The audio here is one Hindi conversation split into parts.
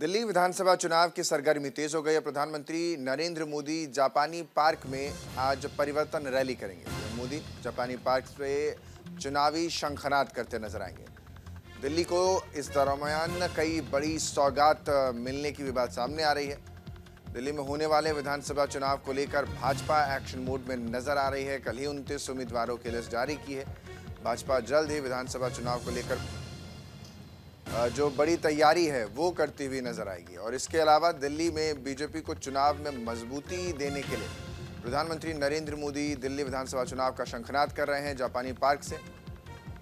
दिल्ली विधानसभा चुनाव की सरगर्मी तेज हो गई है। प्रधानमंत्री नरेंद्र मोदी जापानी पार्क में आज परिवर्तन रैली करेंगे। पीएम मोदी जापानी पार्क से चुनावी शंखनाद करते नजर आएंगे। दिल्ली को इस दरमियान कई बड़ी सौगात मिलने की भी बात सामने आ रही है। दिल्ली में होने वाले विधानसभा चुनाव को लेकर भाजपा एक्शन मोड में नजर आ रही है। कल ही 29 उम्मीदवारों की लिस्ट जारी की है। भाजपा जल्द ही विधानसभा चुनाव को लेकर जो बड़ी तैयारी है वो करती हुई नजर आएगी। और इसके अलावा दिल्ली में बीजेपी को चुनाव में मजबूती देने के लिए प्रधानमंत्री नरेंद्र मोदी दिल्ली विधानसभा चुनाव का शंखनाद कर रहे हैं जापानी पार्क से।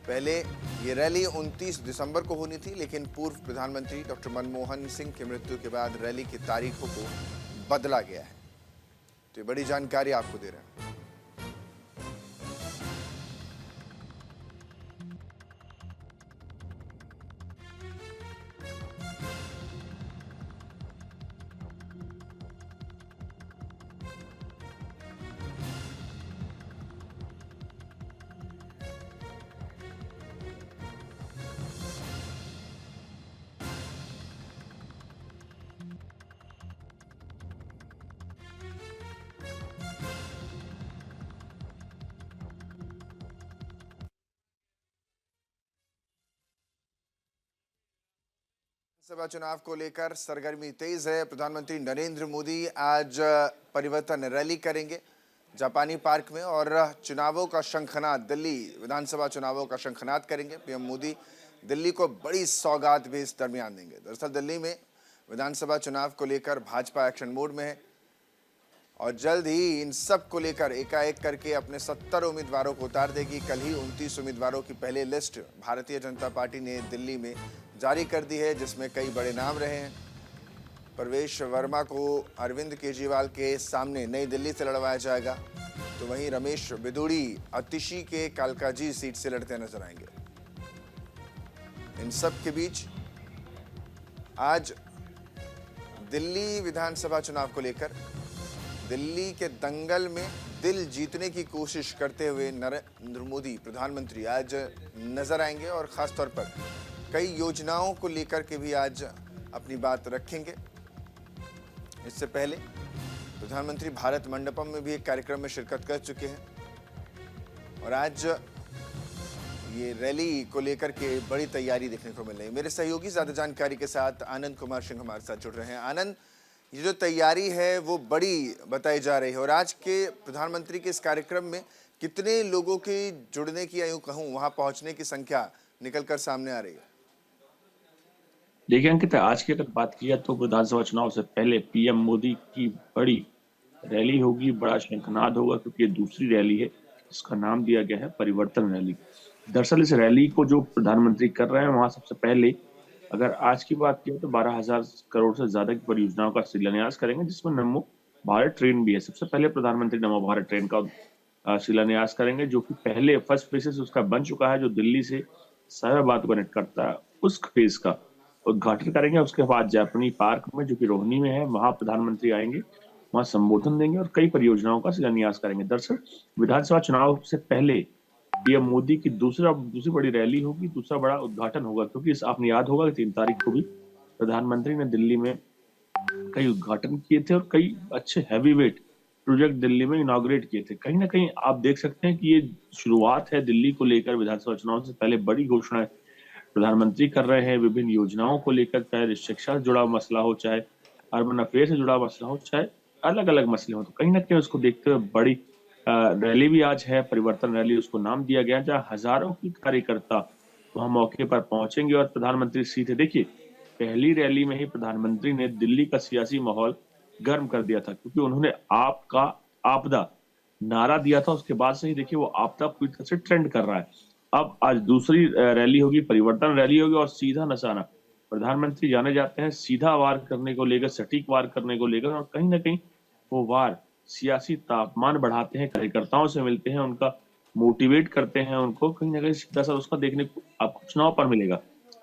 पहले ये रैली 29 दिसंबर को होनी थी, लेकिन पूर्व प्रधानमंत्री डॉक्टर मनमोहन सिंह की मृत्यु के बाद रैली की तारीखों को बदला गया है। तो ये बड़ी जानकारी आपको दे रहे हैं। लोकसभा चुनाव को लेकर सरगर्मी तेज है। प्रधानमंत्री नरेंद्र मोदी आज परिवर्तन रैली करेंगे जापानी पार्क में और चुनावों का शंखनाद, दिल्ली विधानसभा चुनावों का शंखनाद करेंगे। पीएम मोदी दिल्ली को बड़ी सौगात भी इस दरमियान देंगे। दरअसल दिल्ली में विधानसभा चुनाव को लेकर भाजपा एक्शन मोड में है और जल्द ही इन सब को लेकर एकाएक करके अपने 70 उम्मीदवारों को उतार देगी। कल ही 29 उम्मीदवारों की पहली लिस्ट भारतीय जनता पार्टी ने दिल्ली में जारी कर दी है, जिसमें कई बड़े नाम रहे हैं। प्रवेश वर्मा को अरविंद केजरीवाल के सामने नई दिल्ली से लड़वाया जाएगा, तो वहीं रमेश बिदूड़ी अतिशी के कालकाजी सीट से लड़ते नजर आएंगे। इन सब के बीच आज दिल्ली विधानसभा चुनाव को लेकर दिल्ली के दंगल में दिल जीतने की कोशिश करते हुए नरेंद्र मोदी प्रधानमंत्री आज नजर आएंगे और खासतौर पर कई योजनाओं को लेकर के भी आज अपनी बात रखेंगे। इससे पहले प्रधानमंत्री भारत मंडपम में भी एक कार्यक्रम में शिरकत कर चुके हैं और आज ये रैली को लेकर के बड़ी तैयारी देखने को मिल रही है। मेरे सहयोगी ज्यादा जानकारी के साथ आनंद कुमार सिंह हमारे साथ जुड़ रहे हैं। आनंद, ये जो तैयारी है वो बड़ी बताई जा रही है और आज के प्रधानमंत्री के इस कार्यक्रम में कितने लोगों के जुड़ने की, या यूं कहूं वहां पहुंचने की संख्या निकलकर सामने आ रही है? देखिए अंकित, आज की अगर बात किया तो विधानसभा चुनाव से पहले पीएम मोदी की बड़ी रैली होगी, बड़ा शंखनाद होगा, क्योंकि ये दूसरी रैली है। इसका नाम दिया गया है परिवर्तन रैली। दरअसल इस रैली को जो प्रधानमंत्री कर रहे हैं, वहां सबसे पहले अगर आज की बात की तो 12,000 करोड़ से ज्यादा की परियोजनाओं का शिलान्यास करेंगे, जिसमें नमो भारत ट्रेन भी है। सबसे पहले प्रधानमंत्री नमो भारत ट्रेन का शिलान्यास करेंगे, जो कि पहले फर्स्ट फेज उसका बन चुका है, जो दिल्ली से सायराबाद को कनेक्ट करता है। उस फेज का उद्घाटन करेंगे। उसके बाद जापानी पार्क में, जो कि रोहिणी में है, वहां प्रधानमंत्री आएंगे, वहां संबोधन देंगे और कई परियोजनाओं का शिलान्यास करेंगे। दरअसल विधानसभा चुनाव से पहले पीएम मोदी की दूसरी बड़ी रैली होगी, दूसरा बड़ा उद्घाटन होगा, क्योंकि आपने याद होगा कि 3 तारीख को भी प्रधानमंत्री ने दिल्ली में कई उद्घाटन किए थे और कई अच्छे हैवी वेट प्रोजेक्ट दिल्ली में इनॉग्रेट किए थे। कहीं ना कहीं आप देख सकते हैं कि ये शुरुआत है दिल्ली को लेकर। विधानसभा चुनाव से पहले बड़ी घोषणाएं प्रधानमंत्री कर रहे हैं विभिन्न योजनाओं को लेकर, चाहे शिक्षा से जुड़ा मसला हो, चाहे अर्बन अफेयर से जुड़ा मसला हो, चाहे अलग अलग मसले हो। तो कहीं ना कहीं उसको देखते हुए बड़ी रैली भी आज है, परिवर्तन रैली उसको नाम दिया गया, जहाँ हजारों की कार्यकर्ता वहां मौके पर पहुंचेंगे और प्रधानमंत्री सीधे, देखिए पहली रैली में ही प्रधानमंत्री ने दिल्ली का सियासी माहौल गर्म कर दिया था, क्योंकि उन्होंने आपका आपदा नारा दिया था। उसके बाद से ही देखिए वो आपदा पूरी तरह से ट्रेंड कर रहा है। अब आज दूसरी रैली होगी, परिवर्तन रैली होगी, और सीधा निशाना प्रधानमंत्री जाने जाते हैं सीधा वार करने को लेकर, सटीक वार करने को लेकर, और कहीं ना कहीं वो वार सियासी तापमान बढ़ाते हैं, कार्यकर्ताओं से मिलते हैं, उनका मोटिवेट करते हैं, उनको कहीं ना कहीं सीधा सा उसका देखने को आपको चुनाव पर मिलेगा।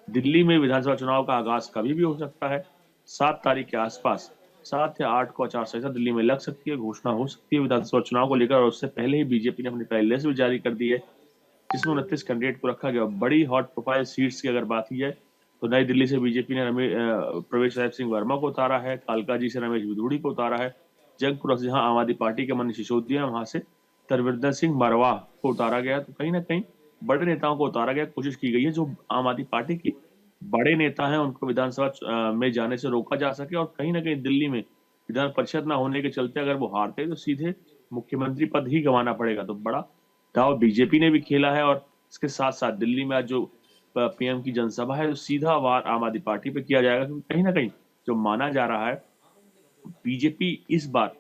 दिल्ली में विधानसभा चुनाव का आगाज कभी भी हो सकता है। 7 तारीख के आसपास, 7 या 8 को आचार संहिता दिल्ली में लग सकती है, घोषणा हो सकती है विधानसभा चुनाव को लेकर। और उससे पहले ही बीजेपी ने अपनी पहली लिस्ट भी जारी कर दी है, जिसमें 29 कैंडिडेट को रखा गया। बड़ी हॉट प्रोफाइल सीट्स की अगर बात की जाए तो नई दिल्ली से बीजेपी ने प्रवेश साहिब सिंह वर्मा को उतारा है, कालकाजी से रमेश बिधूड़ी को उतारा है, जंगपुरा से जहां आम आदमी पार्टी के मनीष सिसोदिया, वहां से तरविंदर सिंह मरवाह को उतारा गया। तो कहीं ना कहीं बड़े नेताओं को उतारा गया, कोशिश की गई है जो आम आदमी पार्टी के बड़े नेता हैं उनको विधानसभा में जाने से रोका जा सके, और कहीं ना कहीं दिल्ली में विधान परिषद ना होने के चलते अगर वो हारते तो सीधे मुख्यमंत्री पद ही गंवाना पड़ेगा। तो बड़ा दाव बीजेपी ने भी खेला है, और इसके साथ साथ दिल्ली में आज जो पीएम की जनसभा है, तो सीधा वार आम आदमी पार्टी पे किया जाएगा, क्योंकि कहीं ना कहीं जो माना जा रहा है बीजेपी इस बार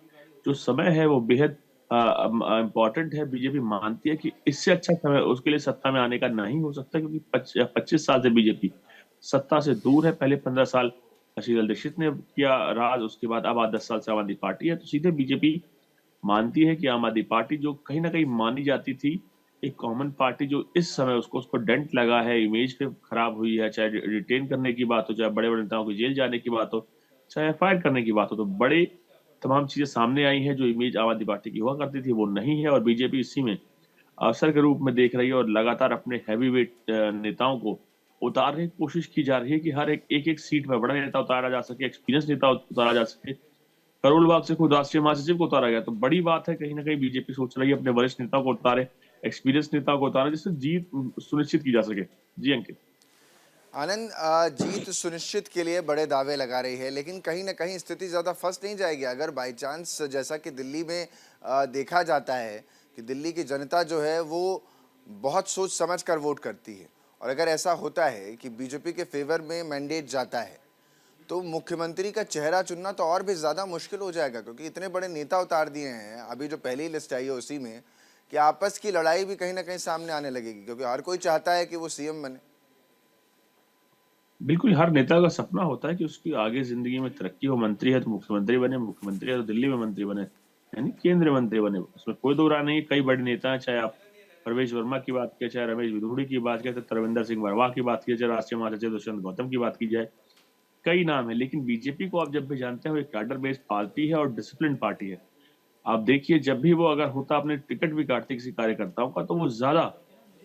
जो समय है वो बेहद इम्पोर्टेंट है। बीजेपी मानती है कि इससे अच्छा समय उसके लिए सत्ता में आने का नहीं हो सकता, क्योंकि 25 साल से बीजेपी सत्ता से दूर है। पहले 15 साल शीतल दीक्षित ने किया राज, उसके बाद अब 10 साल से आम आदमी पार्टी है। तो सीधे बीजेपी मानती है कि आम आदमी पार्टी जो कहीं ना कहीं मानी जाती थी एक कॉमन पार्टी, जो इस समय उसको डेंट लगा है, इमेज पे खराब हुई है, चाहे रिटेन करने की बात हो, चाहे बड़े बड़े नेताओं को जेल जाने की बात हो, चाहे एफआईआर करने की बात हो, तो बड़े तमाम चीजें सामने आई हैं। जो इमेज आम आदमी पार्टी की हुआ करती थी वो नहीं है, और बीजेपी इसी में अवसर के रूप में देख रही है, और लगातार अपने हैवीवेट नेताओं को उतारने की कोशिश की जा रही है कि हर एक सीट में बड़ा नेता उतारा जा सके, एक्सपीरियंस नेता उतारा जा सके। करोल बाग से खुद राष्ट्रीय महासचिव को उतारा गया, तो बड़ी बात है। कहीं ना कहीं बीजेपी सोच रही है अपने वरिष्ठ नेताओं को उतारे, एक्सपीरियंस नेताओं को उतारे, जिससे जीत सुनिश्चित की जा सके। जी अंकित। आनंद, जीत सुनिश्चित के लिए बड़े दावे लगा रही है, लेकिन कहीं ना कहीं स्थिति ज़्यादा फंस नहीं जाएगी अगर बाई चांस, जैसा कि दिल्ली में देखा जाता है कि दिल्ली की जनता जो है वो बहुत सोच समझ कर वोट करती है, और अगर ऐसा होता है कि बीजेपी के फेवर में मैंडेट जाता है तो मुख्यमंत्री का चेहरा चुनना तो और भी ज़्यादा मुश्किल हो जाएगा, क्योंकि इतने बड़े नेता उतार दिए हैं। अभी जो पहली लिस्ट आई है उसी में कि आपस की लड़ाई भी कहीं ना कहीं सामने आने लगेगी, क्योंकि हर कोई चाहता है कि वो सीएम बने। बिल्कुल, हर नेता का सपना होता है कि उसकी आगे जिंदगी में तरक्की हो। मंत्री है तो मुख्यमंत्री बने, मुख्यमंत्री है तो दिल्ली में मंत्री बने, यानी केंद्रीय मंत्री बने। उसमें कोई दो राय नहीं है। कई बड़े नेता हैं, चाहे आप प्रवेश वर्मा की बात करें, चाहे रमेश बिधूड़ी की बात करें, चाहे तरविंदर सिंह वर्मा की बात की, चाहे राष्ट्रीय महासचिव दुष्यंत गौतम की बात की जाए, कई नाम है। लेकिन बीजेपी को आप जब भी जानते हैं वो एक कैडर बेस्ड पार्टी है और डिसिप्लिन पार्टी है। आप देखिए, जब भी वो अगर होता अपने टिकट भी काटते किसी कार्यकर्ताओं का, तो वो ज्यादा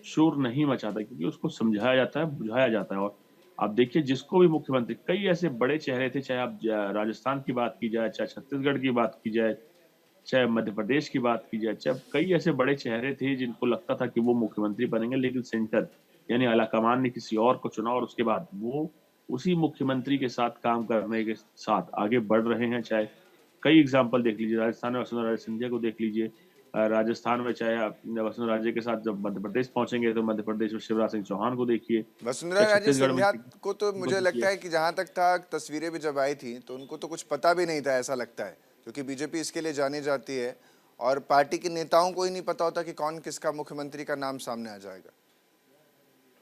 शोर नहीं मचाता, क्योंकि उसको समझाया जाता है, बुझाया जाता है। और आप देखिए, जिसको भी मुख्यमंत्री, कई ऐसे बड़े चेहरे थे, चाहे आप राजस्थान की बात की जाए, चाहे छत्तीसगढ़ की बात की जाए, चाहे मध्य प्रदेश की बात की जाए, चाहे कई ऐसे बड़े चेहरे थे जिनको लगता था कि वो मुख्यमंत्री बनेंगे, लेकिन सेंटर यानी आलाकमान ने किसी और को चुना, और उसके बाद वो उसी मुख्यमंत्री के साथ काम करने के साथ आगे बढ़ रहे हैं। चाहे कई एग्जाम्पल देख लीजिए, राजस्थान में वसुंधरा राजे सिंधिया को देख लीजिए, राजस्थान में चाहे आप वसुंधरा राजे के साथ जब मध्य प्रदेश पहुंचेंगे तो मध्य प्रदेश में शिवराज सिंह चौहान को देखिए, वसुंधरा चाहे राजे छत्तीसगढ़ में सिंधिया को तो को मुझे देखिए। लगता है कि जहां तक था, तस्वीरें भी जब आई थी तो उनको तो कुछ पता भी नहीं था, ऐसा लगता है, क्योंकि बीजेपी इसके लिए जानी जाती है और पार्टी के नेताओं को ही नहीं पता होता कि कौन किसका मुख्यमंत्री का नाम सामने आ जाएगा।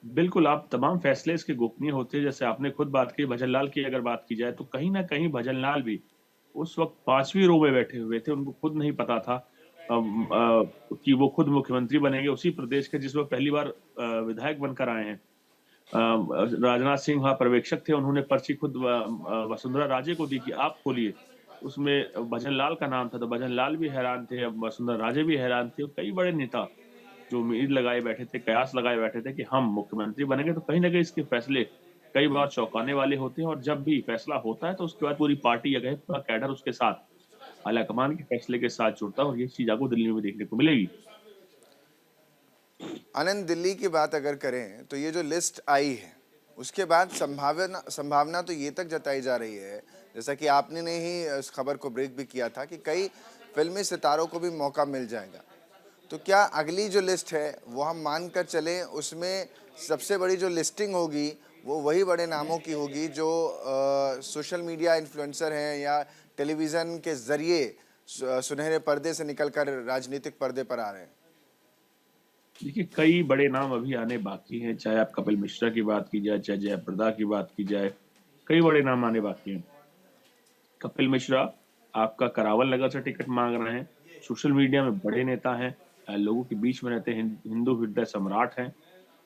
बिल्कुल, आप तमाम फैसले इसके गोपनीय होते हैं। जैसे आपने खुद बात की भजन लाल की, अगर बात की जाए तो कहीं ना कहीं भजन लाल भी उस वक्त 5वीं रो में बैठे हुए थे। उनको खुद नहीं पता था कि वो खुद मुख्यमंत्री बनेंगे उसी प्रदेश के जिसमें पहली बार विधायक बनकर आए हैं। राजनाथ सिंह वहाँ पर्यवेक्षक थे, उन्होंने पर्ची खुद वसुंधरा राजे को दी कि आप खोलिए। उसमें भजन लाल का नाम था, तो भजन लाल भी हैरान थे, अब वसुंधरा राजे भी हैरान थे। कई बड़े नेता जो उम्मीद लगाए बैठे थे, कयास लगाए बैठे थे कि हम मुख्यमंत्री बनेंगे, तो कहीं ना कहीं इसके फैसले कई बार चौंकाने वाले होते हैं। और जब भी फैसला होता है तो उसके बाद पूरी पार्टी या कहे पूरा कैडर उसके साथ आलाकमान के फैसले के साथ जुड़ता है, और ये चीज आपको दिल्ली में भी देखने को मिलेगी। आनंद, दिल्ली की बात अगर करें तो ये जो लिस्ट आई है उसके बाद संभावना संभावना तो ये तक जताई जा रही है, जैसा कि आपने ने ही इस खबर को ब्रेक भी किया था, कि कई फिल्मी सितारों को भी मौका मिल जाएगा। तो क्या अगली जो लिस्ट है वो हम मान कर चलें, उसमें सबसे बड़ी जो लिस्टिंग होगी वो वही बड़े नामों की होगी जो सोशल मीडिया इन्फ्लुएंसर हैं या टेलीविज़न के ज़रिए सुनहरे पर्दे से निकलकर राजनीतिक पर्दे पर आ रहे हैं? देखिए, कई बड़े नाम अभी आने बाकी हैं, चाहे आप कपिल मिश्रा की बात की जाए, चाहे जयप्रदा की बात की जाए, कई बड़े नाम आने बाकी हैं। कपिल मिश्रा आपका करावल नगर से टिकट मांग रहे हैं, सोशल मीडिया में बड़े नेता हैं, लोगों के बीच में रहते हैं, हिंदू हृदय सम्राट हैं।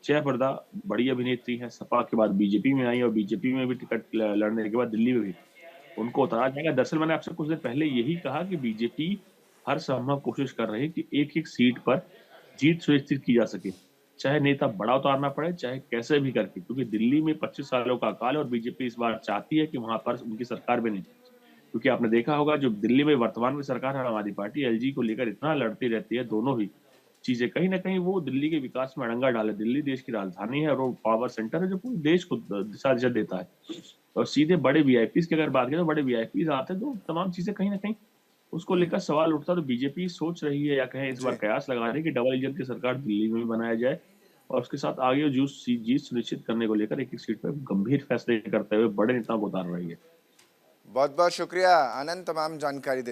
जयप्रदा बड़ी अभिनेत्री है, सपा के बाद बीजेपी में आई, और बीजेपी में भी टिकट लड़ने के बाद दिल्ली में भी उनको उतारा जाएगा। दरअसल मैंने आपसे कुछ देर पहले यही कहा कि बीजेपी हर संभव कोशिश कर रही है कि एक एक सीट पर जीत सुनिश्चित की जा सके। चाहे नेता बड़ा उतारना पड़े, चाहे कैसे भी करके, क्योंकि दिल्ली में 25 सालों का अकाल है और बीजेपी इस बार चाहती है कि वहां पर उनकी सरकार बने। क्योंकि आपने देखा होगा जो दिल्ली में वर्तमान में सरकार है आम आदमी पार्टी, एलजी को लेकर इतना लड़ती रहती है, दोनों ही चीजें कहीं ना कहीं वो दिल्ली के विकास में अड़ंगा डाले। दिल्ली देश की राजधानी है और वो पावर सेंटर है जो पूरे देश को दिशा दिशा देता है। और सीधे बड़े वीआईपी की अगर बात करें तो बड़े वीआईपी आते हैं, तो तमाम चीजें कहीं ना कहीं उसको लेकर सवाल उठता। तो बीजेपी सोच रही है या कहें इस बार जी। कयास लगा रही है कि डबल इंजन की सरकार दिल्ली में भी बनाया जाए और उसके साथ आगे जीत सुनिश्चित करने को लेकर एक एक सीट पर गंभीर फैसले करते हुए बड़े नेताओं को उतार रही है। बहुत बहुत शुक्रिया आनंद, तमाम जानकारी देने